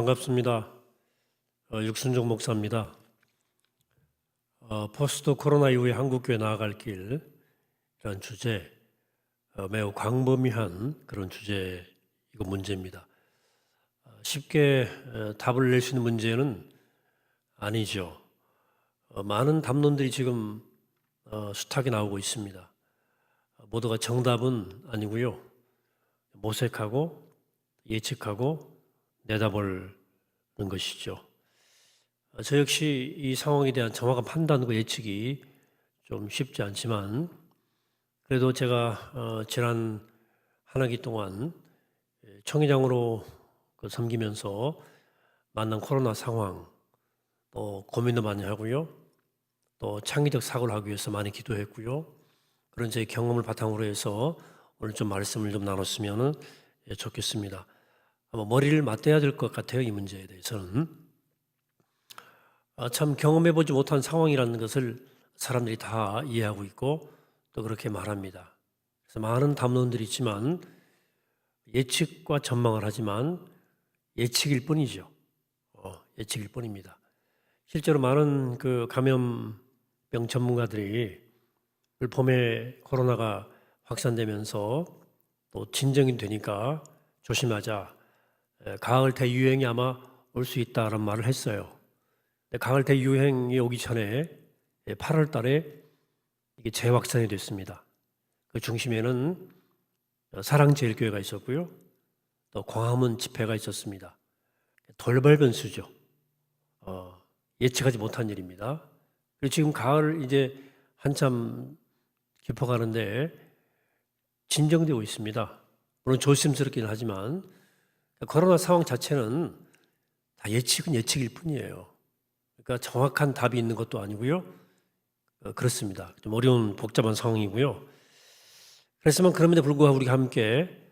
반갑습니다. 육순종 목사입니다. 포스트 코로나 이후에 한국교회 나아갈 길이라는 주제, 매우 광범위한 그런 주제이고 문제입니다. 쉽게 답을 낼 수 있는 문제는 아니죠. 많은 담론들이 지금 숱하게 나오고 있습니다. 모두가 정답은 아니고요. 모색하고 예측하고 내다보는 것이죠. 저 역시 이 상황에 대한 정확한 판단과 예측이 좀 쉽지 않지만 그래도 제가 지난 한 학기 동안 총회장으로 섬기면서 만난 코로나 상황, 또 고민도 많이 하고요. 또 창의적 사고를 하기 위해서 많이 기도했고요. 그런 제 경험을 바탕으로 해서 오늘 좀 말씀을 좀 나눴으면 좋겠습니다. 아마 머리를 맞대야 될 것 같아요. 이 문제에 대해서는. 참 경험해보지 못한 상황이라는 것을 사람들이 다 이해하고 있고 또 그렇게 말합니다. 그래서 많은 담론들이 있지만 예측과 전망을 하지만 예측일 뿐이죠. 예측일 뿐입니다. 실제로 많은 그 감염병 전문가들이 봄에 코로나가 확산되면서 또 진정이 되니까 조심하자. 가을 대유행이 아마 올 수 있다는 말을 했어요. 가을 대유행이 오기 전에 8월 달에 이게 재확산이 됐습니다. 그 중심에는 사랑제일교회가 있었고요. 또 광화문 집회가 있었습니다. 돌발 변수죠. 예측하지 못한 일입니다. 그리고 지금 가을 이제 한참 깊어가는데 진정되고 있습니다. 물론 조심스럽긴 하지만 코로나 상황 자체는 다 예측은 예측일 뿐이에요. 그러니까 정확한 답이 있는 것도 아니고요. 그렇습니다. 좀 어려운 복잡한 상황이고요. 그렇지만 그럼에도 불구하고 우리가 함께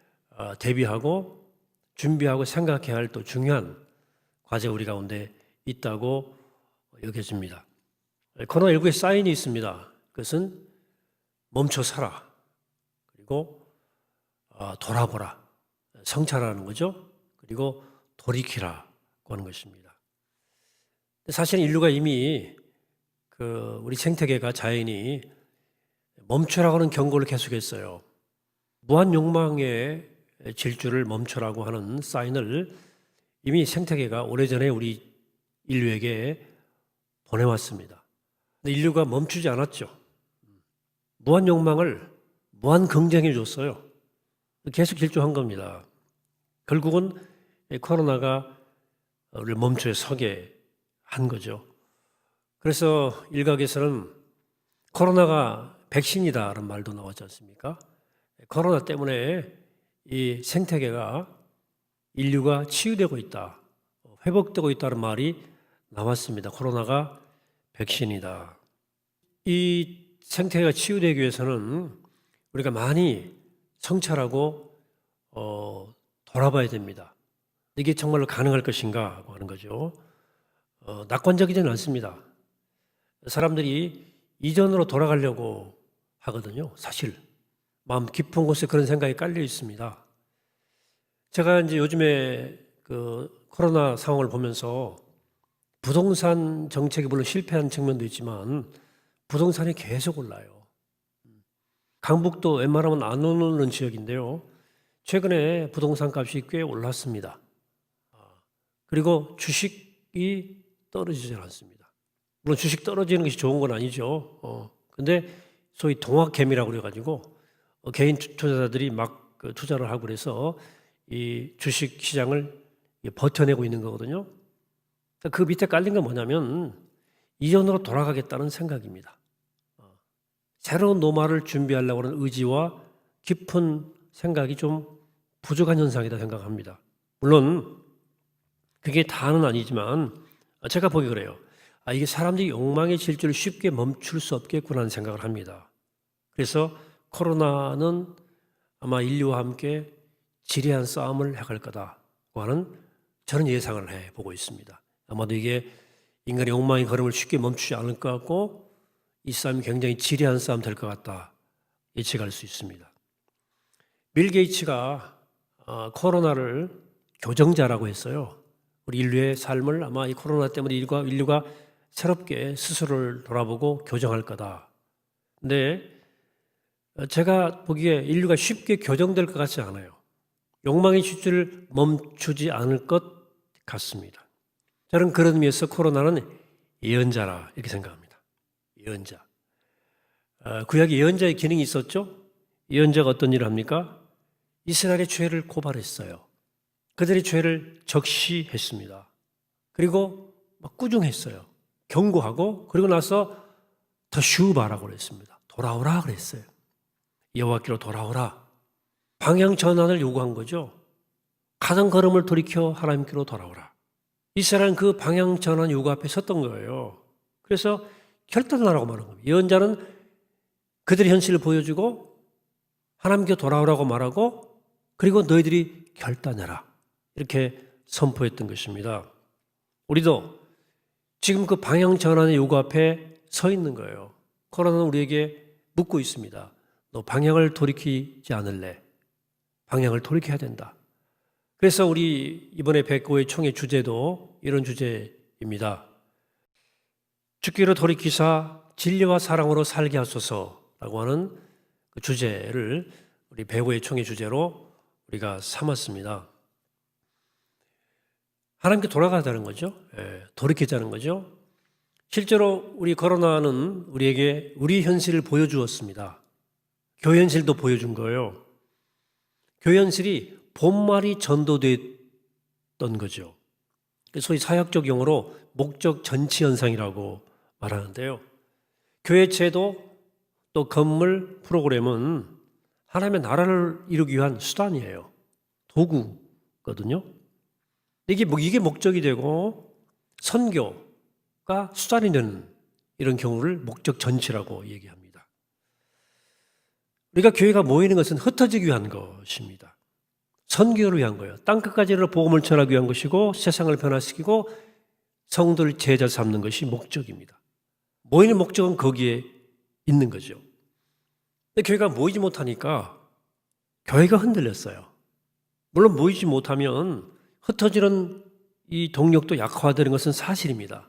대비하고 준비하고 생각해야 할 또 중요한 과제가 우리 가운데 있다고 여겨집니다. 코로나19의 사인이 있습니다. 그것은 멈춰 서라. 그리고 돌아보라. 성찰하는 거죠. 그리고 돌이키라고 하는 것입니다. 사실 인류가 이미 우리 생태계가 자연이 멈추라고 하는 경고를 계속했어요. 무한 욕망의 질주를 멈추라고 하는 사인을 이미 생태계가 오래전에 우리 인류에게 보내왔습니다. 근데 인류가 멈추지 않았죠. 무한 욕망을 무한 긍정해 줬어요. 계속 질주한 겁니다. 결국은 코로나가 우리를 멈춰 서게 한 거죠. 그래서 일각에서는 코로나가 백신이다라는 말도 나왔지 않습니까? 코로나 때문에 이 생태계가 인류가 치유되고 있다, 회복되고 있다는 말이 나왔습니다. 코로나가 백신이다. 이 생태계가 치유되기 위해서는 우리가 많이 성찰하고 돌아봐야 됩니다. 이게 정말로 가능할 것인가 하는 거죠. 낙관적이지는 않습니다. 사람들이 이전으로 돌아가려고 하거든요. 사실 마음 깊은 곳에 그런 생각이 깔려 있습니다. 제가 이제 요즘에 코로나 상황을 보면서 부동산 정책이 물론 실패한 측면도 있지만 부동산이 계속 올라요. 강북도 웬만하면 안 오르는 지역인데요. 최근에 부동산 값이 꽤 올랐습니다. 그리고 주식이 떨어지지 않습니다. 물론 주식 떨어지는 것이 좋은 건 아니죠. 근데 소위 동학개미라고 그래가지고 개인 투자자들이 막 투자를 하고 그래서 이 주식 시장을 버텨내고 있는 거거든요. 그 밑에 깔린 건 뭐냐면 이전으로 돌아가겠다는 생각입니다. 새로운 노말을 준비하려고 하는 의지와 깊은 생각이 좀 부족한 현상이다 생각합니다. 물론 그게 다는 아니지만 제가 보기 그래요. 이게 사람들이 욕망의 질주를 쉽게 멈출 수 없겠구나 하는 생각을 합니다. 그래서 코로나는 아마 인류와 함께 지리한 싸움을 해갈 거다고 하는 저는 예상을 해보고 있습니다. 아마도 이게 인간의 욕망의 걸음을 쉽게 멈추지 않을 것 같고 이 싸움이 굉장히 지리한 싸움 될 것 같다 예측할 수 있습니다. 빌 게이츠가 코로나를 교정자라고 했어요. 우리 인류의 삶을 아마 이 코로나 때문에 인류가 새롭게 스스로를 돌아보고 교정할 거다. 근데 제가 보기에 인류가 쉽게 교정될 것 같지 않아요. 욕망의 실주를 멈추지 않을 것 같습니다. 저는 그런 의미에서 코로나는 예언자라 이렇게 생각합니다. 예언자. 구약에 예언자의 기능이 있었죠? 예언자가 어떤 일을 합니까? 이스라엘의 죄를 고발했어요. 그들의 죄를 적시했습니다. 그리고 막 꾸중했어요. 경고하고 그리고 나서 더슈바라고 그랬습니다. 돌아오라 그랬어요. 여호와께로 돌아오라. 방향 전환을 요구한 거죠. 가던 걸음을 돌이켜 하나님께로 돌아오라. 이스라엘은 그 방향 전환 요구 앞에 섰던 거예요. 그래서 결단하라고 말한 겁니다. 예언자는 그들의 현실을 보여주고 하나님께 돌아오라고 말하고 그리고 너희들이 결단해라. 이렇게 선포했던 것입니다. 우리도 지금 그 방향 전환의 요구 앞에 서 있는 거예요. 코로나는 우리에게 묻고 있습니다. 너 방향을 돌이키지 않을래? 방향을 돌이켜야 된다. 그래서 우리 이번에 109회 총회 주제도 이런 주제입니다. 죽기로 돌이키사 진리와 사랑으로 살게 하소서라고 하는 그 주제를 우리 109회 총회 주제로 우리가 삼았습니다. 하나님께 돌아가자는 거죠. 돌이키자는 거죠. 실제로 우리 코로나는 우리에게 우리 현실을 보여주었습니다. 교회 현실도 보여준 거예요. 교회 현실이 본말이 전도됐던 거죠. 소위 사역적 용어로 목적 전치 현상이라고 말하는데요. 교회 제도 또 건물 프로그램은 하나님의 나라를 이루기 위한 수단이에요. 도구거든요. 이게 목적이 되고 선교가 수단이 되는 이런 경우를 목적 전치라고 얘기합니다. 우리가 교회가 모이는 것은 흩어지기 위한 것입니다. 선교를 위한 거예요. 땅끝까지 복음을 전하기 위한 것이고 세상을 변화시키고 성도를 제자 삼는 것이 목적입니다. 모이는 목적은 거기에 있는 거죠. 근데 교회가 모이지 못하니까 교회가 흔들렸어요. 물론 모이지 못하면 흩어지는 이 동력도 약화되는 것은 사실입니다.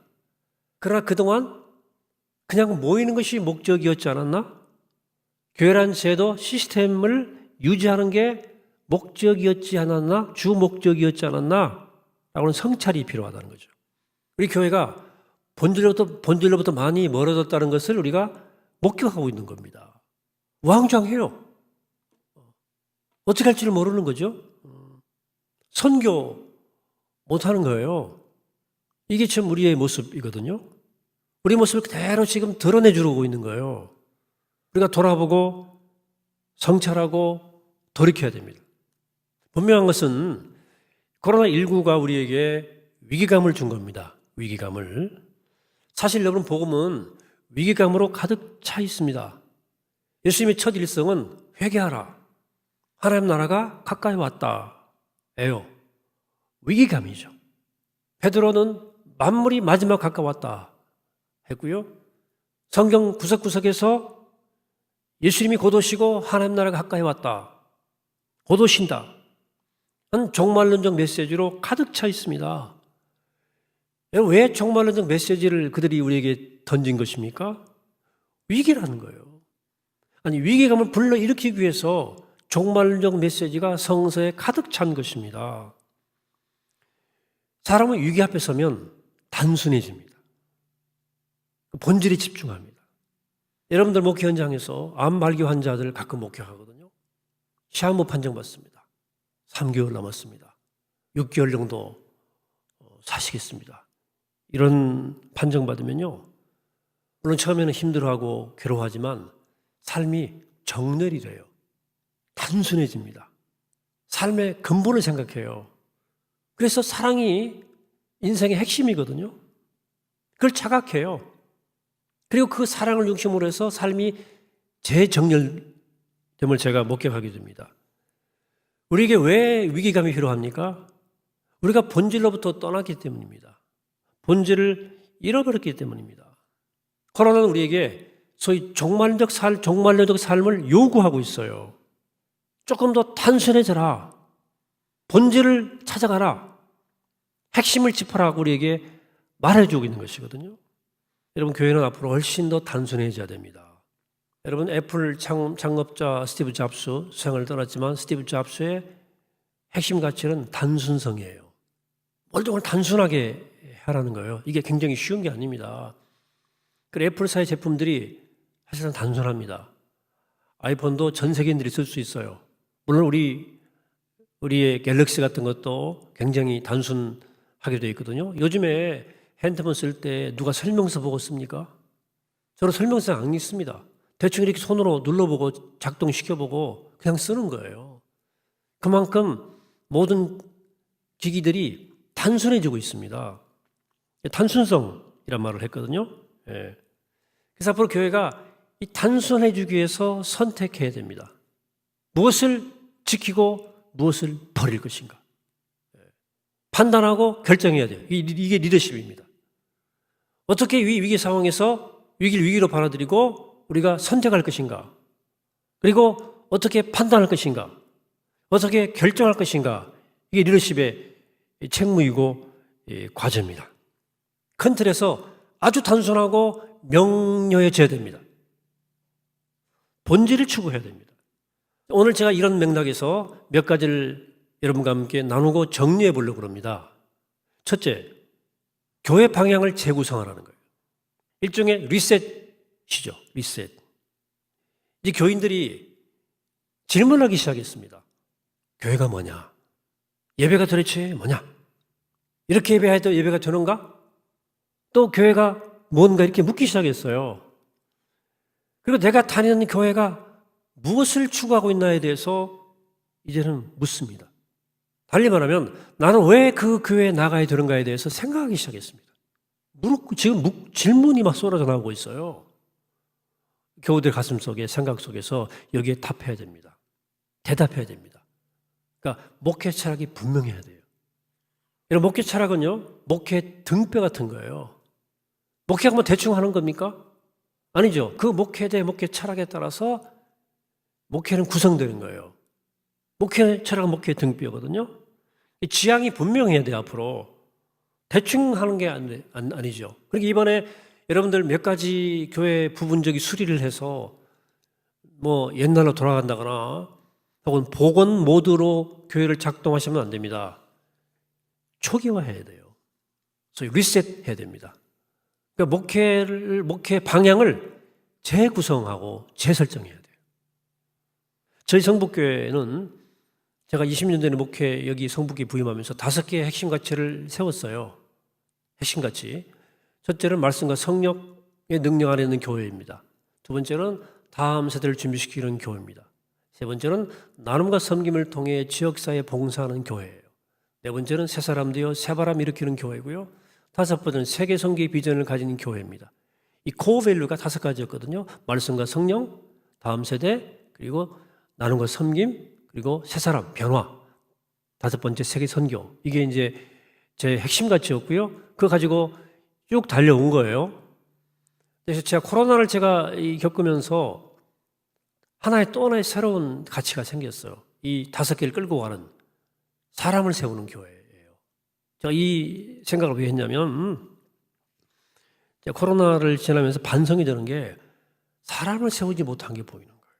그러나 그동안 그냥 모이는 것이 목적이었지 않았나? 교회란 제도 시스템을 유지하는 게 목적이었지 않았나? 주 목적이었지 않았나? 라고는 성찰이 필요하다는 거죠. 우리 교회가 본질로부터 많이 멀어졌다는 것을 우리가 목격하고 있는 겁니다. 우왕좌왕해요. 어떻게 할지를 모르는 거죠. 선교 못하는 거예요. 이게 지금 우리의 모습이거든요. 우리 모습을 그대로 지금 드러내주고 있는 거예요. 우리가 돌아보고 성찰하고 돌이켜야 됩니다. 분명한 것은 코로나19가 우리에게 위기감을 준 겁니다. 위기감을. 사실 여러분 복음은 위기감으로 가득 차 있습니다. 예수님의 첫 일성은 회개하라. 하나님 나라가 가까이 왔다. 예요. 위기감이죠. 베드로는 만물이 마지막 가까웠다 했고요. 성경 구석구석에서 예수님이 곧 오시고 하나님 나라가 가까이 왔다. 곧 오신다. 한 종말론적 메시지로 가득 차 있습니다. 왜 종말론적 메시지를 그들이 우리에게 던진 것입니까? 위기라는 거예요. 아니 위기감을 불러일으키기 위해서 종말론적 메시지가 성서에 가득 찬 것입니다. 사람은 위기 앞에 서면 단순해집니다. 본질에 집중합니다. 여러분들 목회 현장에서 암 발기 환자들 가끔 목회하거든요. 시한부 판정받습니다. 3개월 남았습니다. 6개월 정도 사시겠습니다. 이런 판정받으면요. 물론 처음에는 힘들어하고 괴로워하지만 삶이 정렬이 돼요. 단순해집니다. 삶의 근본을 생각해요. 그래서 사랑이 인생의 핵심이거든요. 그걸 자각해요. 그리고 그 사랑을 중심으로 해서 삶이 재정렬됨을 제가 목격하게 됩니다. 우리에게 왜 위기감이 필요합니까? 우리가 본질로부터 떠났기 때문입니다. 본질을 잃어버렸기 때문입니다. 코로나는 우리에게 소위 종말론적 삶을 요구하고 있어요. 조금 더 단순해져라. 본질을 찾아가라. 핵심을 짚어라고 우리에게 말해주고 있는 것이거든요. 여러분, 교회는 앞으로 훨씬 더 단순해져야 됩니다. 여러분, 애플 창업자 스티브 잡스 세상을 떠났지만 스티브 잡스의 핵심 가치는 단순성이에요. 모든 걸 단순하게 하라는 거예요. 이게 굉장히 쉬운 게 아닙니다. 그리고 애플사의 제품들이 사실은 단순합니다. 아이폰도 전 세계인들이 쓸 수 있어요. 물론 우리의 갤럭시 같은 것도 굉장히 단순하게 되어 있거든요. 요즘에 핸드폰 쓸 때 누가 설명서 보고 씁니까? 저는 설명서 안 읽습니다. 대충 이렇게 손으로 눌러보고 작동시켜보고 그냥 쓰는 거예요. 그만큼 모든 기기들이 단순해지고 있습니다. 단순성이란 말을 했거든요. 예. 그래서 앞으로 교회가 이 단순해지기 위해서 선택해야 됩니다. 무엇을 지키고 무엇을 버릴 것인가. 판단하고 결정해야 돼요. 이게 리더십입니다. 어떻게 위기 상황에서 위기를 위기로 받아들이고 우리가 선택할 것인가. 그리고 어떻게 판단할 것인가. 어떻게 결정할 것인가. 이게 리더십의 책무이고 과제입니다. 큰 틀에서 아주 단순하고 명료해져야 됩니다. 본질을 추구해야 됩니다. 오늘 제가 이런 맥락에서 몇 가지를 여러분과 함께 나누고 정리해 보려고 합니다. 첫째, 교회 방향을 재구성하라는 거예요. 일종의 리셋이죠. 리셋. 이제 교인들이 질문하기 시작했습니다. 교회가 뭐냐? 예배가 도대체 뭐냐? 이렇게 예배해도 예배가 되는가? 또 교회가 뭔가 이렇게 묻기 시작했어요. 그리고 내가 다니는 교회가 무엇을 추구하고 있나에 대해서 이제는 묻습니다. 달리 말하면 나는 왜 그 교회에 나가야 되는가에 대해서 생각하기 시작했습니다. 지금 질문이 막 쏟아져 나오고 있어요. 교우들 가슴 속에 생각 속에서 여기에 답해야 됩니다. 대답해야 됩니다. 그러니까 목회 철학이 분명해야 돼요. 여러분, 목회 철학은요, 목회 등뼈 같은 거예요. 목회가 뭐 대충 하는 겁니까? 아니죠. 그 목회대 목회 철학에 따라서 목회는 구성되는 거예요. 목회 철학은 목회 등뼈거든요. 지향이 분명해야 돼요, 앞으로. 대충 하는 게 아니죠. 그러니까 이번에 여러분들 몇 가지 교회 부분적인 수리를 해서 뭐 옛날로 돌아간다거나 혹은 복원 모드로 교회를 작동하시면 안 됩니다. 초기화해야 돼요. 소위 리셋해야 됩니다. 그러니까 목회 방향을 재구성하고 재설정해야 돼요. 저희 성북교회는 제가 20년 전에 목회 여기 성북에 부임하면서 5개의 핵심 가치를 세웠어요. 핵심 가치. 첫째는 말씀과 성령의 능력 안에 있는 교회입니다. 두 번째는 다음 세대를 준비시키는 교회입니다. 세 번째는 나눔과 섬김을 통해 지역사회에 봉사하는 교회예요. 네 번째는 새 사람 되어 새 바람 일으키는 교회고요. 다섯 번째는 세계 선교의 비전을 가진 교회입니다. 이 코어 밸류가 5가지였거든요. 말씀과 성령, 다음 세대, 그리고 나눔과 섬김, 그리고 새 사람, 변화. 5번째 세계 선교. 이게 이제 제 핵심 가치였고요. 그거 가지고 쭉 달려온 거예요. 그래서 코로나를 겪으면서 또 하나의 새로운 가치가 생겼어요. 이 5개를 끌고 가는 사람을 세우는 교회예요. 제가 이 생각을 왜 했냐면 코로나를 지나면서 반성이 되는 게 사람을 세우지 못한 게 보이는 거예요.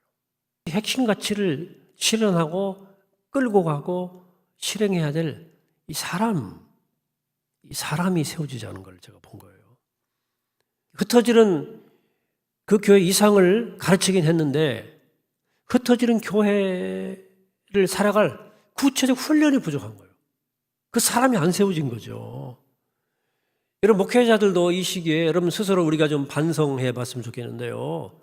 이 핵심 가치를 실현하고 끌고 가고 실행해야 될 이 사람이 세워지지 않은 걸 제가 본 거예요. 흩어지는 그 교회 이상을 가르치긴 했는데 흩어지는 교회를 살아갈 구체적 훈련이 부족한 거예요. 그 사람이 안 세워진 거죠. 여러분, 목회자들도 이 시기에 여러분 스스로 우리가 좀 반성해 봤으면 좋겠는데요.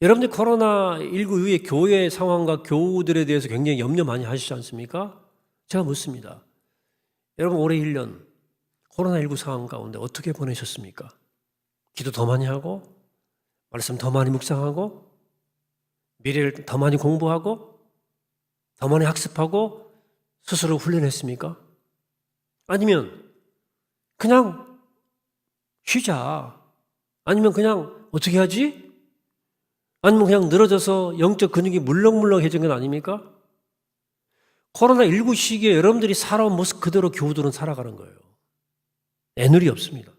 여러분들 코로나19 이후에 교회 상황과 교우들에 대해서 굉장히 염려 많이 하시지 않습니까? 제가 묻습니다. 여러분, 올해 1년 코로나19 상황 가운데 어떻게 보내셨습니까? 기도 더 많이 하고, 말씀 더 많이 묵상하고, 미래를 더 많이 공부하고, 더 많이 학습하고, 스스로 훈련했습니까? 아니면 그냥 쉬자. 아니면 그냥 어떻게 하지? 아니면 그냥 늘어져서 영적 근육이 물렁물렁해진 건 아닙니까? 코로나19 시기에 여러분들이 살아온 모습 그대로 교우들은 살아가는 거예요. 애늘이 없습니다.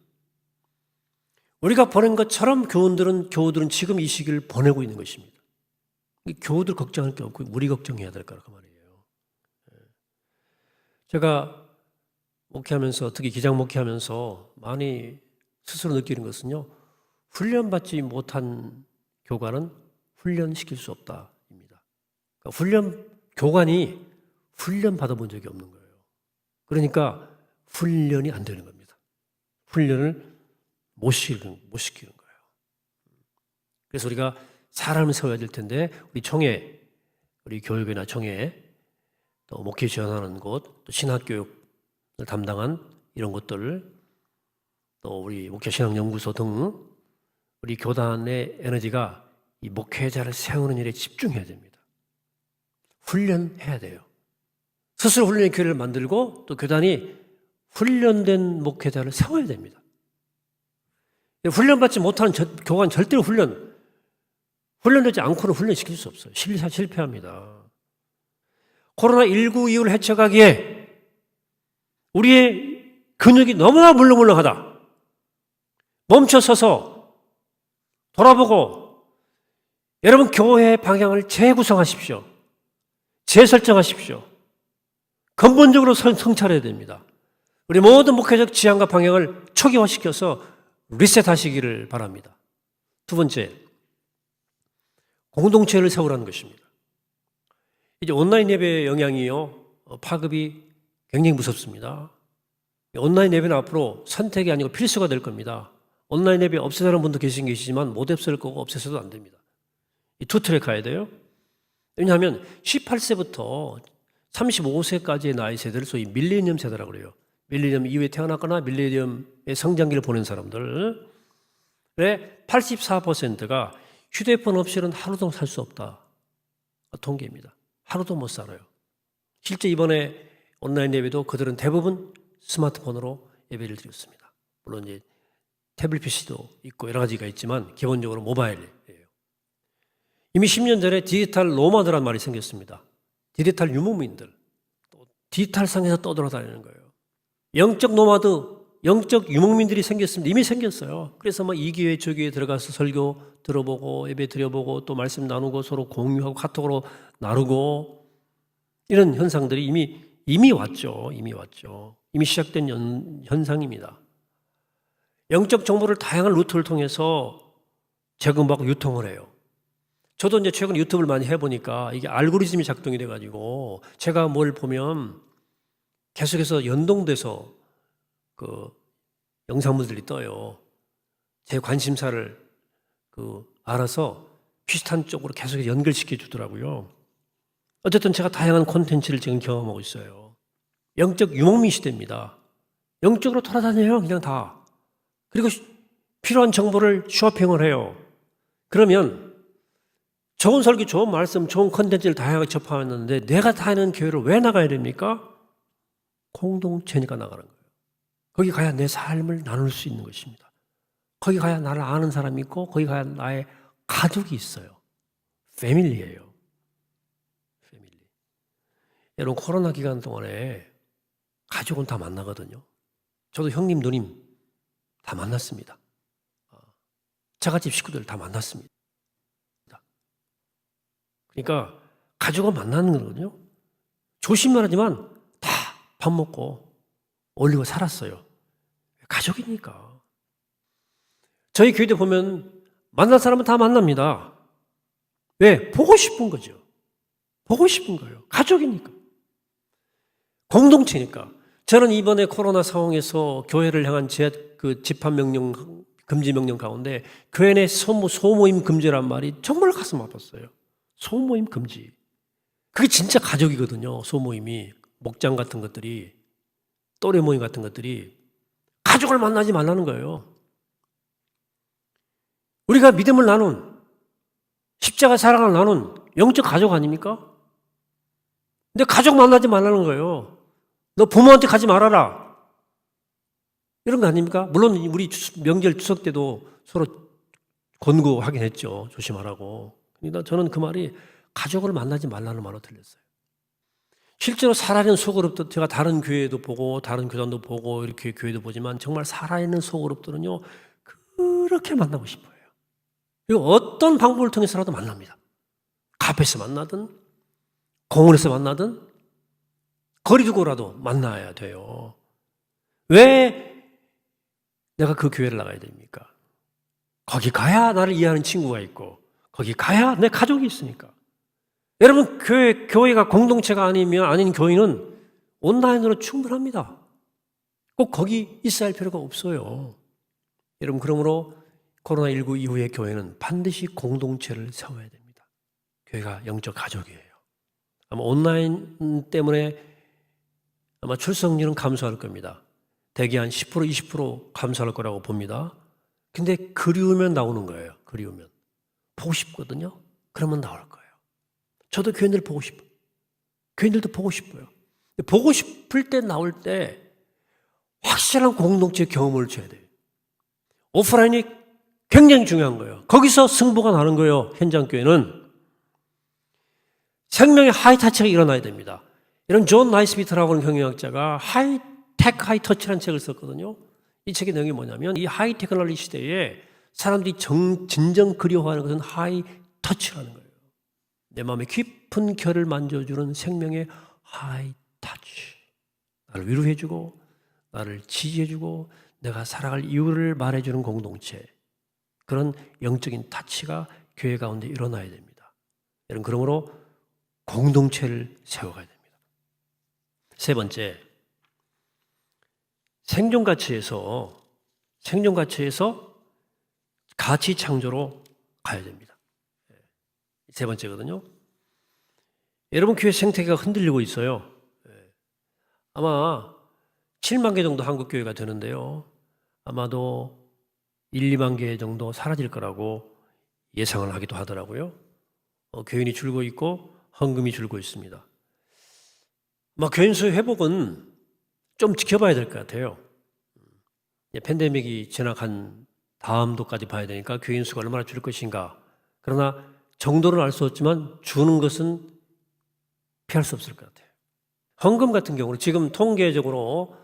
우리가 보낸 것처럼 교우들은 지금 이 시기를 보내고 있는 것입니다. 교우들 걱정할 게 없고 우리 걱정해야 될 거라 그 말이에요. 제가 목회하면서, 특히 기장 목회하면서 많이 스스로 느끼는 것은요, 훈련받지 못한 교관은 훈련시킬 수 없다입니다. 그러니까 교관이 훈련 받아본 적이 없는 거예요. 그러니까 훈련이 안 되는 겁니다. 훈련을 못 시키는 거예요. 그래서 우리가 사람을 세워야 될 텐데, 우리 총회, 우리 교육이나 총회, 또 목회 지원하는 곳, 또 신학교육을 담당한 이런 것들, 또 우리 목회신학연구소 등 우리 교단의 에너지가 이 목회자를 세우는 일에 집중해야 됩니다. 훈련해야 돼요. 스스로 훈련의 기회를 만들고 또 교단이 훈련된 목회자를 세워야 됩니다. 훈련받지 못하는 교관 절대로 훈련되지 않고는 훈련시킬 수 없어요. 실패합니다. 코로나19 이후를 헤쳐가기에 우리의 근육이 너무나 물렁물렁하다. 멈춰서서 돌아보고 여러분 교회의 방향을 재구성하십시오. 재설정하십시오. 근본적으로 성찰해야 됩니다. 우리 모든 목회적 지향과 방향을 초기화시켜서 리셋하시기를 바랍니다. 두 번째, 공동체를 세우라는 것입니다. 이제 온라인 예배의 영향이요, 파급이 굉장히 무섭습니다. 온라인 예배는 앞으로 선택이 아니고 필수가 될 겁니다. 온라인 예배 없애자는 분도 계시지만 못 없앨 거고 없애서도 안 됩니다. 이 두 트랙 가야 돼요. 왜냐하면 18세부터 35세까지의 나이 세대를 소위 밀레니엄 세대라고 그래요. 밀레니엄 이후에 태어났거나 밀레니엄의 성장기를 보낸 사람들의 84%가 휴대폰 없이는 하루도 살 수 없다. 통계입니다. 하루도 못 살아요. 실제 이번에 온라인 예배도 그들은 대부분 스마트폰으로 예배를 드렸습니다. 물론 이제 태블릿 PC도 있고 여러 가지가 있지만 기본적으로 모바일이에요. 이미 10년 전에 디지털 노마드란 말이 생겼습니다. 디지털 유목민들, 또 디지털 상에서 떠돌아다니는 거예요. 영적 노마드, 영적 유목민들이 생겼습니다. 이미 생겼어요. 그래서 막 이 교회 저 교회에 들어가서 설교 들어보고 예배 드려보고 또 말씀 나누고 서로 공유하고 카톡으로 나누고 이런 현상들이 이미 왔죠. 이미 시작된 현상입니다. 영적 정보를 다양한 루트를 통해서 제공받고 유통을 해요. 저도 이제 최근 유튜브를 많이 해보니까 이게 알고리즘이 작동이 돼가지고 제가 뭘 보면 계속해서 연동돼서 그 영상물들이 떠요. 제 관심사를 알아서 비슷한 쪽으로 계속 연결시켜 주더라고요. 어쨌든 제가 다양한 콘텐츠를 지금 경험하고 있어요. 영적 유목민 시대입니다. 영적으로 돌아다녀요, 그냥 다. 그리고 필요한 정보를 쇼핑을 해요. 그러면 좋은 설교, 좋은 말씀, 좋은 콘텐츠를 다양하게 접하는데 내가 다니는 교회를 왜 나가야 됩니까? 공동체니까 나가는 거예요. 거기 가야 내 삶을 나눌 수 있는 것입니다. 거기 가야 나를 아는 사람이 있고 거기 가야 나의 가족이 있어요. 패밀리예요. 패밀리. 여러분 코로나 기간 동안에 가족은 다 만나거든요. 저도 형님, 누님 다 만났습니다. 자가집 식구들 다 만났습니다. 그러니까 가족은 만나는 거거든요. 조심만 하지만 다 밥 먹고 어울리고 살았어요. 가족이니까. 저희 교회도 보면 만날 사람은 다 만납니다. 왜? 보고 싶은 거죠. 보고 싶은 거예요. 가족이니까. 공동체니까. 저는 이번에 코로나 상황에서 교회를 향한 집합명령, 금지명령 가운데 교회 내 소모임 금지란 말이 정말 가슴 아팠어요. 소모임 금지. 그게 진짜 가족이거든요. 소모임이. 목장 같은 것들이, 또래 모임 같은 것들이 가족을 만나지 말라는 거예요. 우리가 믿음을 나눈, 십자가 사랑을 나눈 영적 가족 아닙니까? 근데 가족 만나지 말라는 거예요. 너 부모한테 가지 말아라. 이런 거 아닙니까? 물론 우리 명절 추석 때도 서로 권고하긴 했죠. 조심하라고. 그러니까 저는 그 말이 가족을 만나지 말라는 말로 들렸어요. 실제로 살아있는 소그룹도 제가 다른 교회도 보고 다른 교단도 보고 이렇게 교회도 보지만 정말 살아있는 소그룹들은요 그렇게 만나고 싶어요. 그리고 어떤 방법을 통해서라도 만납니다. 카페에서 만나든 공원에서 만나든 거리 두고라도 만나야 돼요. 왜 내가 그 교회를 나가야 됩니까? 거기 가야 나를 이해하는 친구가 있고 거기 가야 내 가족이 있으니까. 여러분 교회가 공동체가 아닌 교회는 온라인으로 충분합니다. 꼭 거기 있어야 할 필요가 없어요. 여러분 그러므로 코로나19 이후의 교회는 반드시 공동체를 세워야 됩니다. 교회가 영적 가족이에요. 아마 온라인 때문에 아마 출석률은 감소할 겁니다. 대개 한 10%, 20% 감소할 거라고 봅니다. 근데 그리우면 나오는 거예요. 그리우면. 보고 싶거든요. 그러면 나올 거예요. 저도 교인들 보고 싶어요. 교인들도 보고 싶어요. 보고 싶을 때 나올 때 확실한 공동체 경험을 줘야 돼요. 오프라인이 굉장히 중요한 거예요. 거기서 승부가 나는 거예요. 현장 교회는. 생명의 하이타치가 일어나야 됩니다. 이런 존 나이스비트라고 하는 경영학자가 하이테크 하이터치라는 책을 썼거든요. 이 책의 내용이 뭐냐면 이 하이테크놀로지 시대에 사람들이 진정 그리워하는 것은 하이터치라는 거예요. 내 마음의 깊은 결을 만져주는 생명의 하이터치. 나를 위로해주고 나를 지지해주고 내가 살아갈 이유를 말해주는 공동체. 그런 영적인 타치가 교회 가운데 일어나야 됩니다. 여러분 그러므로 공동체를 세워가야 됩니다. 세 번째, 생존가치에서 가치 창조로 가야 됩니다. 세 번째거든요. 여러분 교회 생태계가 흔들리고 있어요. 아마 7만 개 정도 한국 교회가 되는데요. 아마도 1, 2만 개 정도 사라질 거라고 예상을 하기도 하더라고요. 교인이 줄고 있고 헌금이 줄고 있습니다. 교인 수의 회복은 좀 지켜봐야 될 것 같아요. 팬데믹이 지나간 다음도까지 봐야 되니까 교인 수가 얼마나 줄 것인가. 그러나 정도를 알 수 없지만 주는 것은 피할 수 없을 것 같아요. 헌금 같은 경우는 지금 통계적으로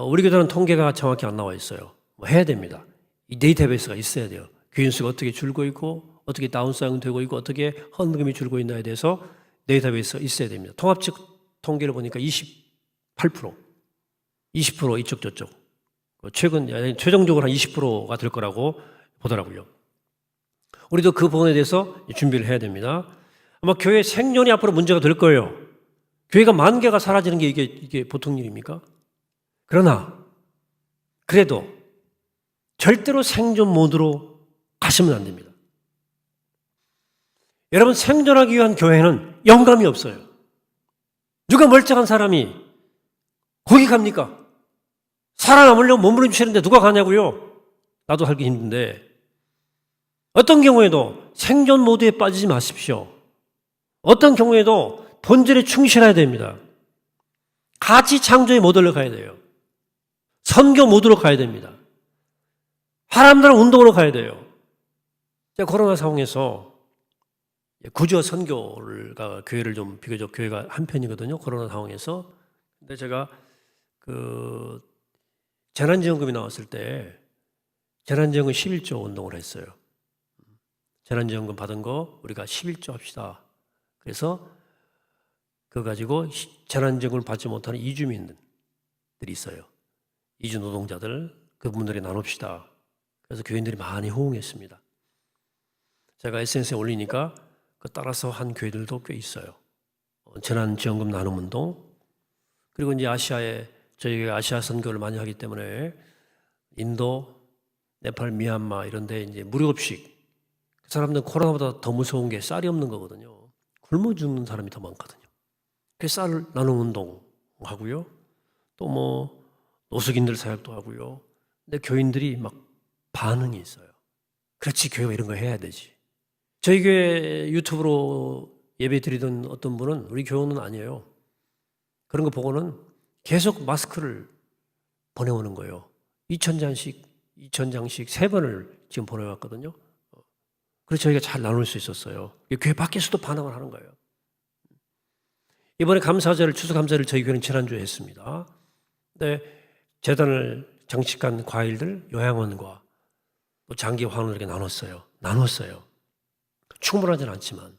우리 교단은 통계가 정확히 안 나와 있어요. 해야 됩니다. 이 데이터베이스가 있어야 돼요. 교인 수가 어떻게 줄고 있고 어떻게 다운사이클 되고 있고 어떻게 헌금이 줄고 있나에 대해서 데이터베이스가 있어야 됩니다. 통합적 통계를 보니까 28%, 20% 이쪽 저쪽. 최종적으로 한 20%가 될 거라고 보더라고요. 우리도 그 부분에 대해서 준비를 해야 됩니다. 아마 교회 생존이 앞으로 문제가 될 거예요. 교회가 10,000개가 사라지는 게 이게 보통 일입니까? 그러나 그래도 절대로 생존 모드로 가시면 안 됩니다. 여러분 생존하기 위한 교회는 영감이 없어요. 누가 멀쩡한 사람이 거기 갑니까? 살아남으려고 몸부림치는데 누가 가냐고요? 나도 살기 힘든데 어떤 경우에도 생존 모드에 빠지지 마십시오. 어떤 경우에도 본질에 충실해야 됩니다. 가치 창조의 모델로 가야 돼요. 선교 모드로 가야 됩니다. 사람들은 운동으로 가야 돼요. 제가 코로나 상황에서 구조 선교가 교회를 좀 비교적 교회가 한 편이거든요. 코로나 상황에서. 근데 제가 재난지원금이 나왔을 때 재난지원금 11조 운동을 했어요. 재난지원금 받은 거 우리가 11조 합시다. 그래서 그거 가지고 재난지원금을 받지 못하는 이주민들이 있어요. 이주 노동자들 그분들이 나눕시다. 그래서 교인들이 많이 호응했습니다. 제가 SNS에 올리니까 그 따라서 한 교회들도 꽤 있어요. 재난지원금 나눔 운동. 그리고 이제 저희가 아시아 선교를 많이 하기 때문에 인도, 네팔, 미얀마 이런 데 이제 무료급식. 그 사람들은 코로나보다 더 무서운 게 쌀이 없는 거거든요. 굶어 죽는 사람이 더 많거든요. 그래서 쌀 나눔 운동 하고요. 또 노숙인들 사역도 하고요. 근데 교인들이 막 반응이 있어요. 그렇지, 교회가 이런 거 해야 되지. 저희 교회 유튜브로 예배 드리던 어떤 분은 우리 교우는 아니에요. 그런 거 보고는 계속 마스크를 보내오는 거예요. 2,000장씩 3번을 지금 보내왔거든요. 그래서 저희가 잘 나눌 수 있었어요. 교회 밖에서도 반응을 하는 거예요. 이번에 감사절, 추수감사를 저희 교회는 지난주에 했습니다. 근데 재단을 장식한 과일들 요양원과 또 장기 환우에게 나눴어요. 충분하지는 않지만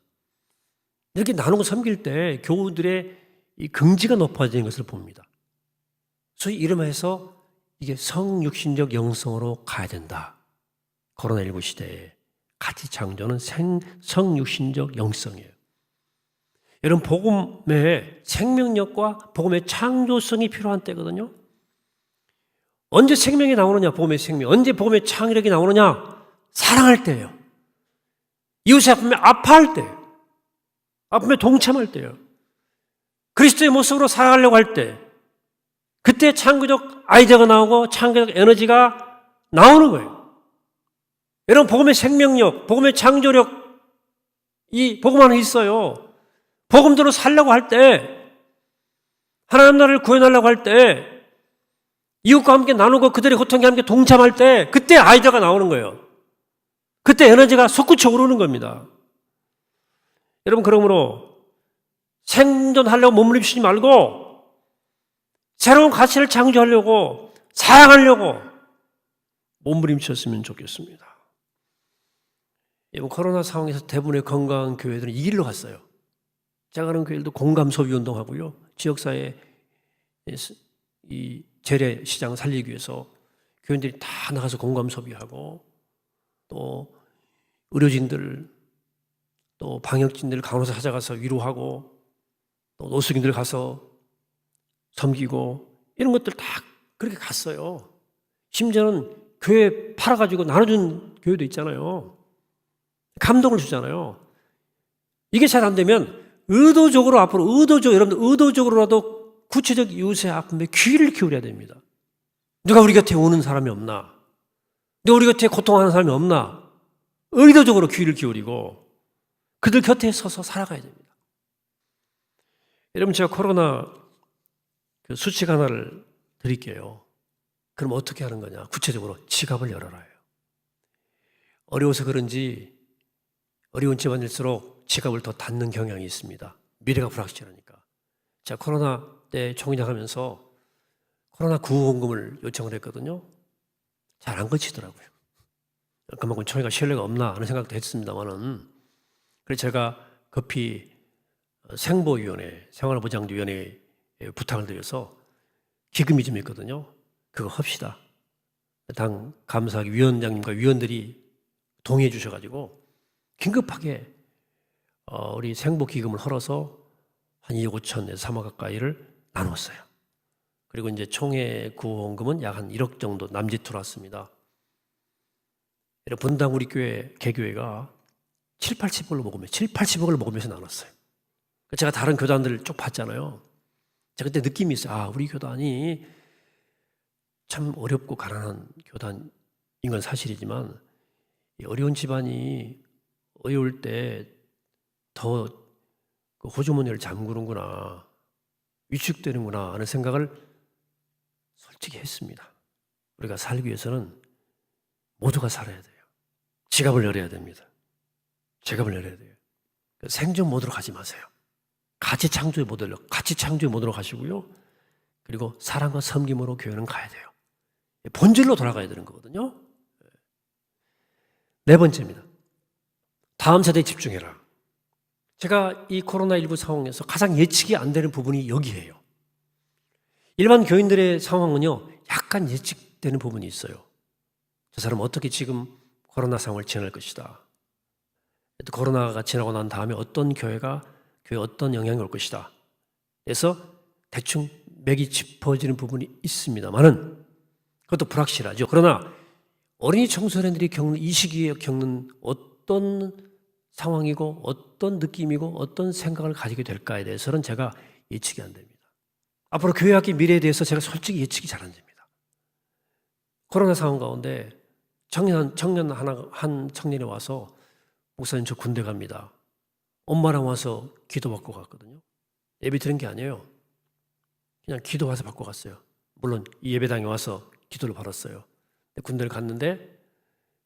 이렇게 나누고 섬길 때 교우들의 이 긍지가 높아지는 것을 봅니다. 소위 이름해서 이게 성육신적 영성으로 가야 된다. 코로나19 시대에 가치 창조는 성육신적 영성이에요. 여러분, 복음의 생명력과 복음의 창조성이 필요한 때거든요. 언제 생명이 나오느냐? 복음의 생명. 언제 복음의 창의력이 나오느냐? 사랑할 때예요. 이웃의 아픔에 아파할 때, 아픔에 동참할 때예요. 그리스도의 모습으로 살아가려고 할 때, 그때 창조적 아이디어가 나오고 창조적 에너지가 나오는 거예요. 여러분, 복음의 생명력, 복음의 창조력, 이 복음 안에 있어요. 복음대로 살려고 할 때, 하나님 나라를 구현하려고 할 때, 이웃과 함께 나누고 그들의 고통에 함께 동참할 때, 그때 아이디어가 나오는 거예요. 그때 에너지가 솟구쳐 오르는 겁니다. 여러분, 그러므로 생존하려고 몸부림치지 말고 새로운 가치를 창조하려고, 사랑하려고 몸부림쳤으면 좋겠습니다. 이번 코로나 상황에서 대부분의 건강한 교회들은 이 길로 갔어요. 제가 가는 교회들도 공감 소비 운동하고요. 지역사회 이 재래시장 살리기 위해서 교인들이 다 나가서 공감 소비하고, 또 의료진들, 또 방역진들 간호사 찾아가서 위로하고, 또 노숙인들 가서 섬기고, 이런 것들 다 그렇게 갔어요. 심지어는 교회 팔아가지고 나눠준 교회도 있잖아요. 감동을 주잖아요. 이게 잘 안 되면 의도적으로 앞으로 여러분들 의도적으로라도 구체적 이웃의 아픔에 귀를 기울여야 됩니다. 누가 우리 곁에 오는 사람이 없나? 누가 우리 곁에 고통하는 사람이 없나? 의도적으로 귀를 기울이고 그들 곁에 서서 살아가야 됩니다. 여러분, 제가 코로나 수칙 하나를 드릴게요. 그럼 어떻게 하는 거냐? 구체적으로 지갑을 열어라요. 어려워서 그런지 어려운 집안일수록 지갑을 더 닫는 경향이 있습니다. 미래가 불확실하니까. 제가 코로나 때 총회장하면서 코로나 구호원금을 요청을 했거든요. 잘 안 거치더라고요. 그만큼 총회가 신뢰가 없나 하는 생각도 했습니다만은, 그래서 제가 급히 생보위원회, 생활보장위원회에 부탁을 드려서 기금이 좀 있거든요. 그거 합시다. 당 감사하기 위원장님과 위원들이 동의해 주셔가지고 긴급하게 우리 생보기금을 헐어서 한 2억 5천에서 3억 가까이를 나눴어요. 그리고 이제 총회 구원금은 약 한 1억 정도 남짓 들어왔습니다. 분당 우리 교회, 개교회가 7, 80억을 먹으면서 7, 80억을 먹으면서 나눴어요. 제가 다른 교단들을 쭉 봤잖아요. 제가 그때 느낌이 있어요. 아, 우리 교단이 참 어렵고 가난한 교단인 건 사실이지만 어려운 집안이 어려울 때 더 호주머니를 잠그는구나, 위축되는구나 하는 생각을 솔직히 했습니다. 우리가 살기 위해서는 모두가 살아야 돼요. 지갑을 열어야 됩니다. 지갑을 열어야 돼요. 생존 모드로 가지 마세요. 가치 창조의 모드로 가시고요. 그리고 사랑과 섬김으로 교회는 가야 돼요. 본질로 돌아가야 되는 거거든요. 네 번째입니다. 다음 세대에 집중해라. 제가 이 코로나19 상황에서 가장 예측이 안 되는 부분이 여기에요. 일반 교인들의 상황은요, 약간 예측되는 부분이 있어요. 저 사람 어떻게 지금 코로나 상황을 지낼 것이다. 또 코로나가 지나고 난 다음에 어떤 교회에 어떤 영향이 올 것이다. 그래서 대충 맥이 짚어지는 부분이 있습니다만은 그것도 불확실하죠. 그러나 어린이 청소년들이 겪는 이 시기에 겪는 어떤 상황이고 어떤 느낌이고 어떤 생각을 가지게 될까에 대해서는 제가 예측이 안 됩니다. 앞으로 교회학교 미래에 대해서 제가 솔직히 예측이 잘 안 됩니다. 코로나 상황 가운데 한 청년이 와서 목사님 저 군대 갑니다. 엄마랑 와서 기도받고 갔거든요. 예배 드린 게 아니에요. 그냥 기도 와서 받고 갔어요. 물론 이 예배당에 와서 기도를 받았어요. 군대를 갔는데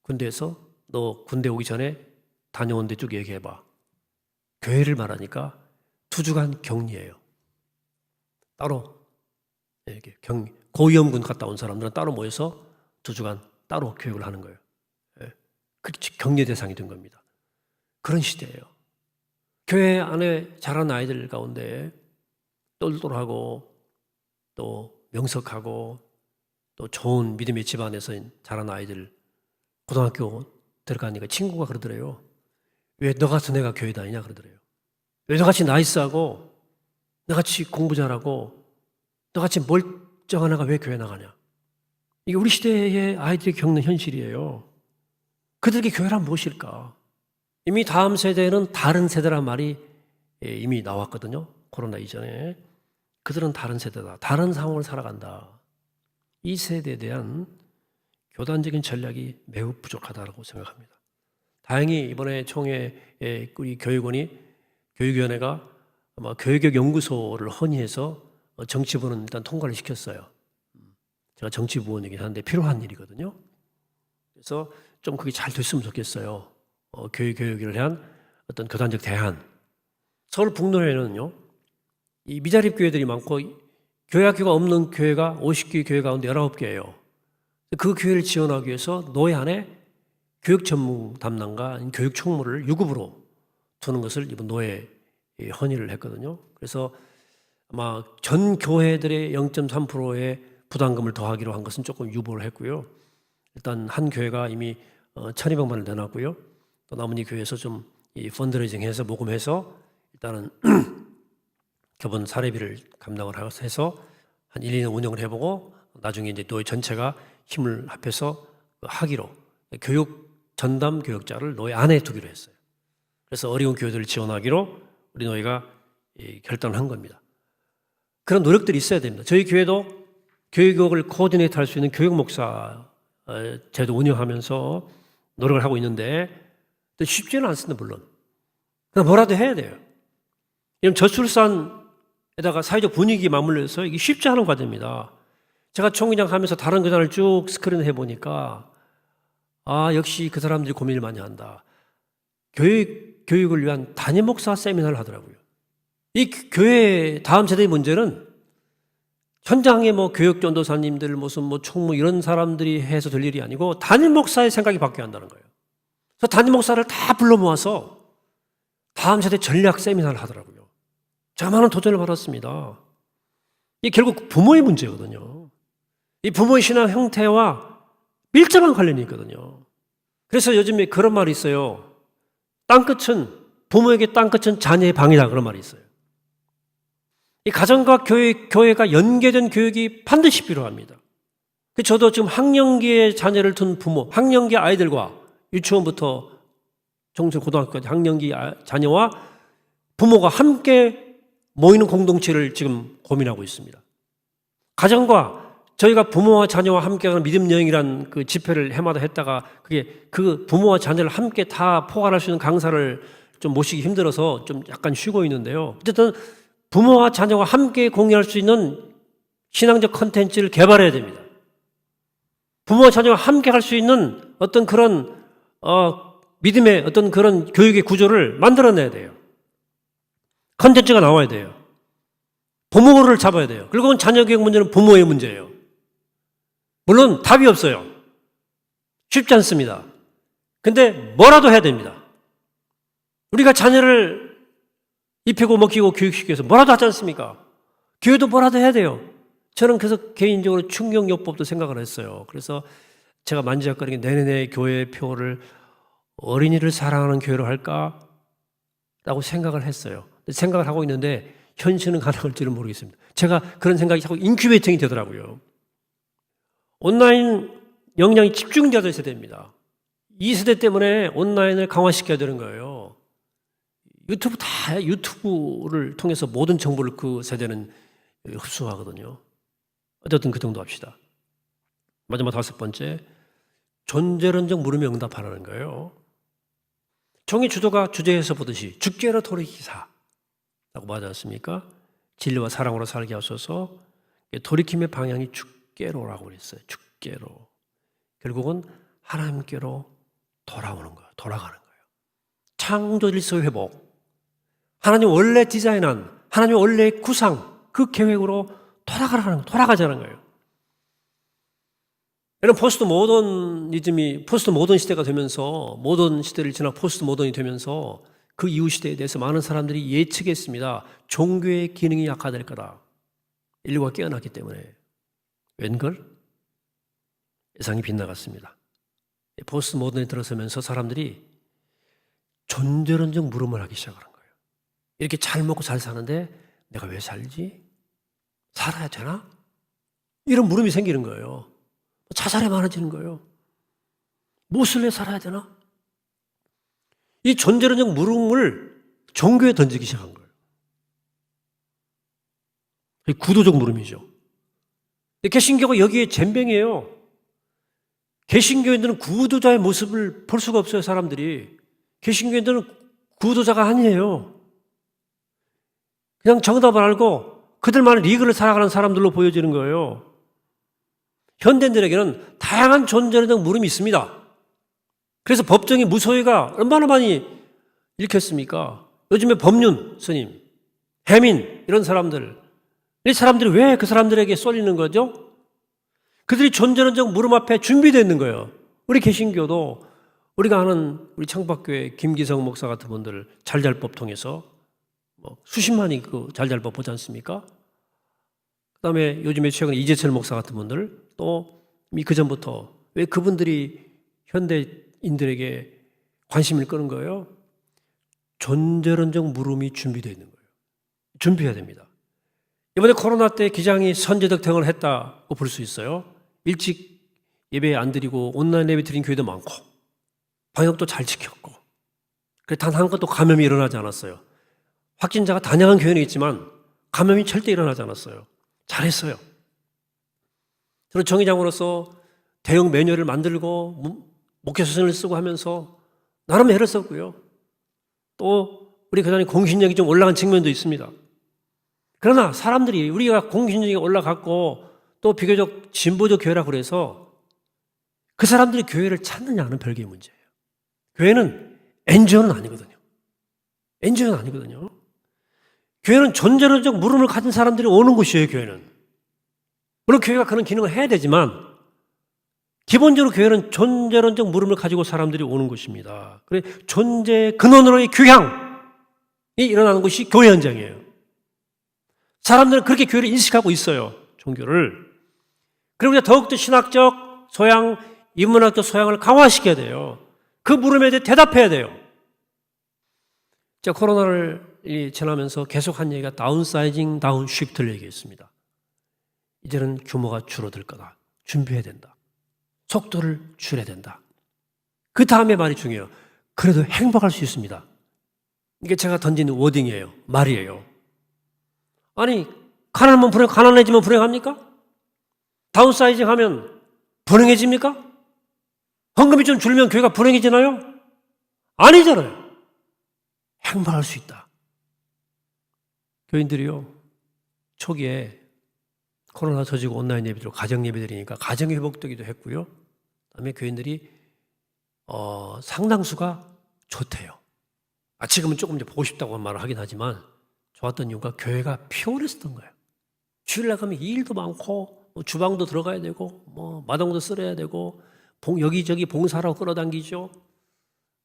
군대에서 너 군대 오기 전에 다녀온 데 쭉 얘기해봐. 교회를 말하니까 2주간 격리예요. 따로 이렇게 고위험군 갔다 온 사람들은 따로 모여서 2주간 따로 교육을 하는 거예요. 그렇게 격려 대상이 된 겁니다. 그런 시대예요. 교회 안에 자란 아이들 가운데 똘똘하고 또 명석하고 또 좋은 믿음의 집안에서 자란 아이들 고등학교 들어가니까 친구가 그러더래요. 왜 너 같은 애가 교회 다니냐 그러더래요. 왜 너같이 나이스하고 너같이 공부 잘하고 너같이 멀쩡한 애가 왜 교회 나가냐. 이게 우리 시대의 아이들이 겪는 현실이에요. 그들에게 교회란 무엇일까? 이미 다음 세대는 다른 세대란 말이 이미 나왔거든요. 코로나 이전에. 그들은 다른 세대다. 다른 상황을 살아간다. 이 세대에 대한 교단적인 전략이 매우 부족하다고 생각합니다. 다행히 이번에 총회 우리 교육위원회가 아마 교육연구소를 헌의해서 정치부는 일단 통과를 시켰어요. 제가 정치부원이긴 한데 필요한 일이거든요. 그래서 좀 그게 잘 됐으면 좋겠어요. 교육을 위한 어떤 교단적 대안. 서울 북노회는요, 이 미자립 교회들이 많고 교회 학교가 없는 교회가 50개 교회 가운데 19개예요. 그 교회를 지원하기 위해서 노회 안에 교육 전문 담당과 교육 총무를 유급으로 두는 것을 이번 노회에 헌의를 했거든요. 그래서 아마 전 교회들의 0.3%의 부담금을 더하기로 한 것은 조금 유보를 했고요. 일단 한 교회가 이미 1,200만 원을 내놨고요. 또 나머지 교회에서 좀 이 펀드레이징해서 모금해서 일단은 교본 사례비를 감당을 해서 한 1, 2년 운영을 해보고 나중에 이제 노회 전체가 힘을 합해서 하기로 교육 전담 교육자를 노회 안에 두기로 했어요. 그래서 어려운 교회들을 지원하기로 우리 노회가 결단을 한 겁니다. 그런 노력들이 있어야 됩니다. 저희 교회도 교육을 코디네이트 할 수 있는 교육 목사 제도 운영하면서 노력을 하고 있는데 쉽지는 않습니다. 물론 그냥 뭐라도 해야 돼요. 이런 저출산에다가 사회적 분위기 맞물려서 이게 쉽지 않은 과제입니다. 제가 총회장 하면서 다른 교단을 쭉 스크린 해보니까 역시 그 사람들이 고민을 많이 한다. 교육을 위한 담임 목사 세미나를 하더라고요. 이 교회 다음 세대의 문제는 현장에 교육 전도사님들 무슨 총무 이런 사람들이 해서 될 일이 아니고 담임 목사의 생각이 바뀌어야 한다는 거예요. 그래서 담임 목사를 다 불러 모아서 다음 세대 전략 세미나를 하더라고요. 제가 많은 도전을 받았습니다. 이게 결국 부모의 문제거든요. 이 부모의 신앙 형태와 밀접한 관련이 있거든요. 그래서 요즘에 그런 말이 있어요. 부모에게 땅끝은 자녀의 방이다. 그런 말이 있어요. 이 가정과 교회가 연계된 교육이 반드시 필요합니다. 저도 지금 학령기에 자녀를 둔 부모, 학령기 아이들과 유치원부터 중등 고등학교까지 학령기 자녀와 부모가 함께 모이는 공동체를 지금 고민하고 있습니다. 가정과 저희가 부모와 자녀와 함께하는 믿음 여행이란 그 집회를 해마다 했다가 그게 그 부모와 자녀를 함께 다 포괄할 수 있는 강사를 좀 모시기 힘들어서 좀 약간 쉬고 있는데요. 어쨌든 부모와 자녀와 함께 공유할 수 있는 신앙적 컨텐츠를 개발해야 됩니다. 부모와 자녀와 함께 할 수 있는 어떤 그런 믿음의 어떤 그런 교육의 구조를 만들어내야 돼요. 컨텐츠가 나와야 돼요. 부모를 잡아야 돼요. 결국은 자녀 교육 문제는 부모의 문제예요. 물론 답이 없어요. 쉽지 않습니다. 근데 뭐라도 해야 됩니다. 우리가 자녀를 입히고 먹이고 교육시키기 위해서 뭐라도 하지 않습니까? 교회도 뭐라도 해야 돼요. 저는 그래서 개인적으로 충격요법도 생각을 했어요. 그래서 제가 만지작거리게 내년에 교회 표를 어린이를 사랑하는 교회로 할까라고 생각을 했어요. 생각을 하고 있는데 현실은 가능할지는 모르겠습니다. 제가 그런 생각이 자꾸 인큐베이팅이 되더라고요. 온라인 역량이 집중되어야 세대입니다. 이 세대 때문에 온라인을 강화시켜야 되는 거예요. 유튜브를 통해서 모든 정보를 그 세대는 흡수하거든요. 어쨌든 그 정도 합시다. 마지막 5번째, 존재론적 물음에 응답하라는 거예요. 종의 주도가 주제에서 보듯이 주께로 돌이키사 라고 말하지 않습니까? 진리와 사랑으로 살게 하소서. 돌이킴의 방향이 주께로라고 그랬어요. 주께로. 결국은 하나님께로 돌아가는 거예요. 창조 질서 회복. 하나님 원래 디자인한, 하나님 원래 구상, 그 계획으로 돌아가자는 거예요. 여러분, 포스트 모던 시대가 되면서, 모던 시대를 지나 포스트 모던이 되면서 그 이후 시대에 대해서 많은 사람들이 예측했습니다. 종교의 기능이 약화될 거다. 인류가 깨어났기 때문에. 웬걸? 예상이 빗나갔습니다. 포스트 모던에 들어서면서 사람들이 존재론적 물음을 하기 시작하는 거예요. 이렇게 잘 먹고 잘 사는데 내가 왜 살지? 살아야 되나? 이런 물음이 생기는 거예요. 자살이 많아지는 거예요. 무엇을 왜 살아야 되나? 이 존재론적 물음을 종교에 던지기 시작한 거예요. 구도적 물음이죠. 개신교가 여기에 젬병이에요. 개신교인들은 구도자의 모습을 볼 수가 없어요, 사람들이. 개신교인들은 구도자가 아니에요. 그냥 정답을 알고 그들만의 리그를 살아가는 사람들로 보여지는 거예요. 현대인들에게는 다양한 존재론적 물음이 있습니다. 그래서 법정의 무소유가 얼마나 많이 읽혔습니까? 요즘에 법륜 스님, 해민 이런 사람들, 이 사람들이 왜 그 사람들에게 쏠리는 거죠? 그들이 존재론적 물음 앞에 준비되어 있는 거예요. 우리 개신교도 우리가 아는 우리 창박교회 김기성 목사 같은 분들 잘잘법 통해서 수십만이 그 잘잘법 보지 않습니까? 그 다음에 요즘에 최근에 이재철 목사 같은 분들 또 그 전부터 왜 그분들이 현대인들에게 관심을 끄는 거예요? 존재론적 물음이 준비되어 있는 거예요. 준비해야 됩니다. 이번에 코로나 때 기장이 선제적 대응을 했다고 볼 수 있어요. 일찍 예배 안 드리고 온라인 예배 드린 교회도 많고 방역도 잘 지켰고 단 한 번도 감염이 일어나지 않았어요. 확진자가 다양한 교회는 있지만 감염이 절대 일어나지 않았어요. 잘했어요. 저는 정의장으로서 대응 매뉴얼을 만들고 목회서신을 쓰고 하면서 나름 애를 썼고요. 또 우리 교단이 공신력이 좀 올라간 측면도 있습니다. 그러나 사람들이 우리가 공신력이 올라갔고 또 비교적 진보적 교회라고 그래서 그 사람들이 교회를 찾느냐는 별개의 문제예요. 교회는 NGO는 아니거든요. NGO는 아니거든요. 교회는 존재론적 물음을 가진 사람들이 오는 곳이에요, 교회는. 물론 교회가 그런 기능을 해야 되지만 기본적으로 교회는 존재론적 물음을 가지고 사람들이 오는 곳입니다. 그래 존재의 근원으로의 교향이 일어나는 곳이 교회 현장이에요. 사람들은 그렇게 교회를 인식하고 있어요. 종교를. 그리고 우리가 더욱더 신학적 소양, 인문학적 소양을 강화시켜야 돼요. 그 물음에 대해 대답해야 돼요. 제가 코로나를 지나면서 계속 한 얘기가 다운사이징, 다운시프트를 얘기했습니다. 이제는 규모가 줄어들 거다. 준비해야 된다. 속도를 줄여야 된다. 그 다음에 말이 중요해요. 그래도 행복할 수 있습니다. 이게 제가 던진 워딩이에요. 말이에요. 아니, 가난해지면 불행합니까? 다운사이징 하면 불행해집니까? 헌금이 좀 줄면 교회가 불행해지나요? 아니잖아요. 행복할 수 있다. 교인들이요, 초기에 코로나 터지고 온라인 예배드리고 가정 예배드리니까 가정이 회복되기도 했고요. 그다음에 교인들이 상당수가 좋대요. 지금은 조금 이제 보고 싶다고 말을 하긴 하지만 좋았던 이유가 교회가 피곤했었던 거예요. 주일날 가면 일도 많고 주방도 들어가야 되고 마당도 쓸어야 되고 여기저기 봉사하라고 끌어당기죠.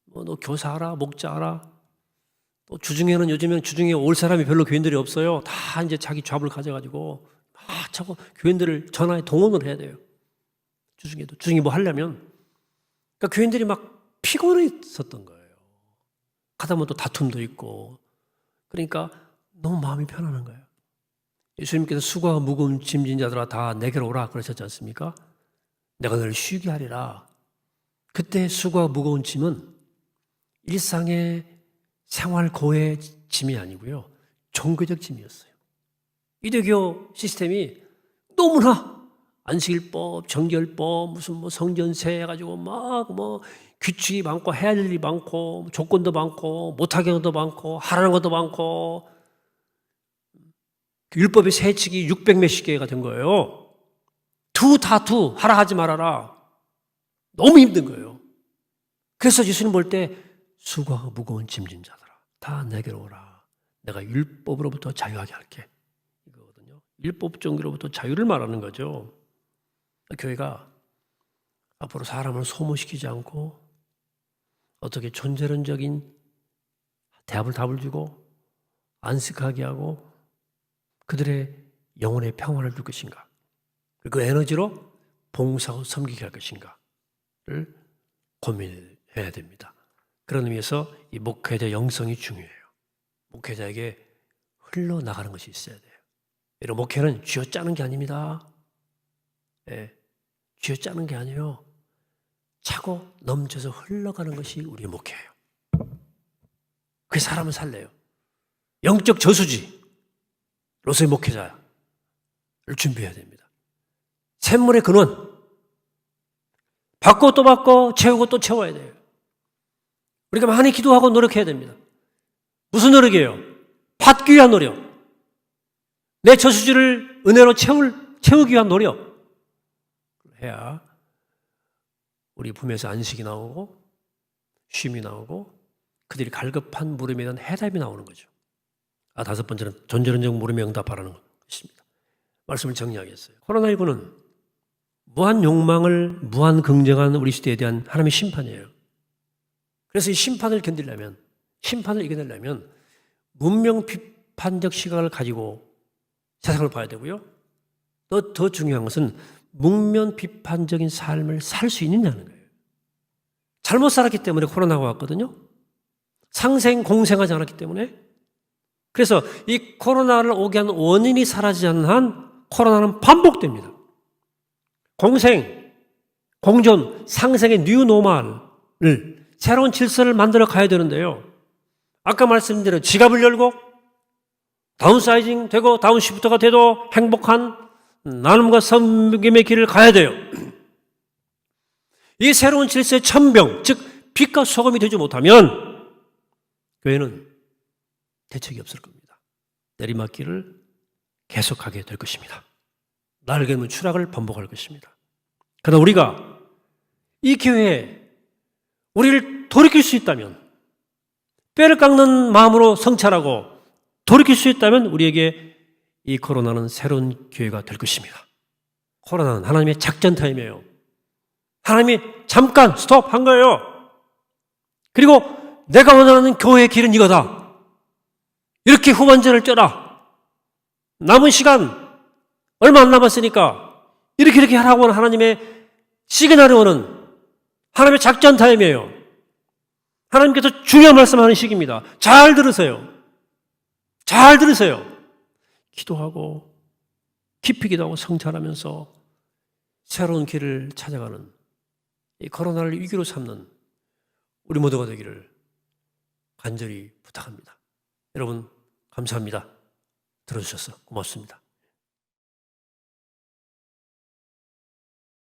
너 교사하라, 목자하라. 또 주중에는 요즘에는 주중에 올 사람이 별로 교인들이 없어요. 다 이제 자기 잡을 가져가지고 자꾸 교인들을 전화에 동원을 해야 돼요. 주중에 뭐 하려면. 그러니까 교인들이 막 피곤했었던 거예요. 가다 보면 또 다툼도 있고. 그러니까 너무 마음이 편안한 거예요. 예수님께서 수고가 무거운 짐진 자들아 다 내게로 오라 그러셨지 않습니까? 내가 너를 쉬게 하리라. 그때 수고가 무거운 짐은 일상의 생활 고의 짐이 아니고요. 종교적 짐이었어요. 유대교 시스템이 너무나 안식일법, 정결법, 무슨 성전세 해가지고 규칙이 많고 해야 할 일이 많고 조건도 많고 못하게 한 것도 많고 하라는 것도 많고 율법의 세칙이 600 몇십 개가 된 거예요. 다투 하라 하지 말아라. 너무 힘든 거예요. 그래서 예수님 볼 때 수고가 무거운 짐진 자들아 다 내게로 오라. 내가 율법으로부터 자유하게 할게. 이거거든요. 율법종교로부터 자유를 말하는 거죠. 교회가 앞으로 사람을 소모시키지 않고 어떻게 존재론적인 답을 주고 안식하게 하고 그들의 영혼의 평화를 줄 것인가, 그 에너지로 봉사하고 섬기게 할 것인가를 고민해야 됩니다. 그런 의미에서 이 목회자 영성이 중요해요. 목회자에게 흘러나가는 것이 있어야 돼요. 여러분, 목회는 쥐어짜는 게 아닙니다. 쥐어짜는 게 아니에요. 차고 넘쳐서 흘러가는 것이 우리의 목회예요. 그게 사람을 살려요. 영적 저수지로서의 목회자를 준비해야 됩니다. 샘물의 근원, 받고 또 받고 채우고 또 채워야 돼요. 우리가 많이 기도하고 노력해야 됩니다. 무슨 노력이에요? 받기 위한 노력. 내 저수지를 은혜로 채우기 위한 노력. 해야 우리 품에서 안식이 나오고 쉼이 나오고 그들이 갈급한 물음에 대한 해답이 나오는 거죠. 다섯 번째는 존재론적 물음에 응답하라는 것입니다. 말씀을 정리하겠어요. 코로나19는 무한 욕망을 무한 긍정한 우리 시대에 대한 하나님의 심판이에요. 그래서 이 심판을 견디려면, 심판을 이겨내려면 문명 비판적 시각을 가지고 세상을 봐야 되고요. 또 더 중요한 것은 문명 비판적인 삶을 살 수 있느냐는 거예요. 잘못 살았기 때문에 코로나가 왔거든요. 상생, 공생하지 않았기 때문에. 그래서 이 코로나를 오게 한 원인이 사라지지 않는 한 코로나는 반복됩니다. 공생, 공존, 상생의 뉴노멀을 새로운 질서를 만들어 가야 되는데요. 아까 말씀드린 지갑을 열고 다운사이징 되고 다운시프트가 돼도 행복한 나눔과 섬김의 길을 가야 돼요. 이 새로운 질서의 천병, 즉 빛과 소금이 되지 못하면 교회는 대책이 없을 겁니다. 내리막길을 계속하게 될 것입니다. 날개 없는 추락을 반복할 것입니다. 그러나 우리가 이 기회에 우리를 돌이킬 수 있다면, 뼈를 깎는 마음으로 성찰하고 돌이킬 수 있다면 우리에게 이 코로나는 새로운 기회가 될 것입니다. 코로나는 하나님의 작전 타임이에요. 하나님이 잠깐 스톱한 거예요. 그리고 내가 원하는 교회의 길은 이거다. 이렇게 후반전을 쪄라. 남은 시간 얼마 안 남았으니까 이렇게 하라고 하는 하나님의 시그널이 오는 하나님의 작전 타임이에요. 하나님께서 중요한 말씀하는 시기입니다. 잘 들으세요. 잘 들으세요. 기도하고 깊이 기도하고 성찰하면서 새로운 길을 찾아가는 이 코로나를 위기로 삼는 우리 모두가 되기를 간절히 부탁합니다. 여러분 감사합니다. 들어주셔서 고맙습니다.